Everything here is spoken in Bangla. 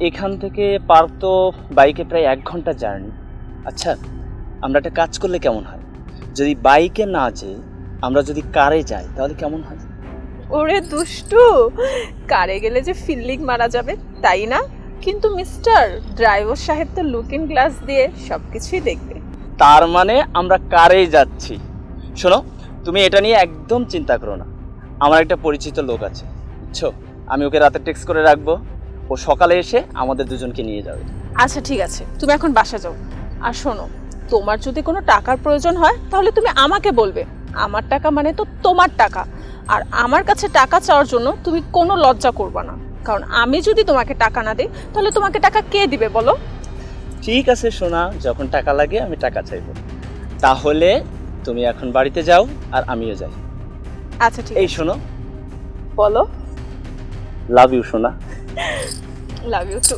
এখান থেকে পার্ক তো বাইকে প্রায় 1 ঘন্টা জার্নি। আচ্ছা, আমরা একটা কাজ করলে কেমন হয়? যদি বাইকে না যেয়ে আমরা যদি কারে যাই তাহলে কেমন হয়? ওরে দুষ্টু, কারে গেলে যে ফিল্ডিং মারা যাবে তাই না? কিন্তু মিস্টার ড্রাইভার সাহেব তো লুকিং গ্লাস দিয়ে সবকিছুই দেখবে। তার মানে আমরা কারেই যাচ্ছি। শোনো, তুমি এটা নিয়ে একদম চিন্তা করো না। আমার একটা পরিচিত লোক আছে, বুঝছো? আমি ওকে রাতে টেক্সট করে রাখবো, ও সকালে এসে আমাদের দুজনকে নিয়ে যাবে। আচ্ছা ঠিক আছে, তুমি এখন বাসা যাও। আর শোনো, তোমার যদি কোনো টাকার প্রয়োজন হয় তাহলে তুমি আমাকে বলবে। আমার টাকা মানে তো তোমার টাকা। আর আমার কাছে টাকা চাওয়ার জন্য তুমি কোনো লজ্জা করবে না, কারণ আমি যদি তোমাকে টাকা না দিই তাহলে তোমাকে টাকা কে দিবে বলো? ঠিক আছে সোনা, যখন টাকা লাগে আমি টাকা চাইবো। তাহলে তুমি এখন বাড়িতে যাও আর আমিও যাই। আচ্ছা ঠিক এই আছে, শোনো, বলো। লাভ ইউ সোনা। Love you two.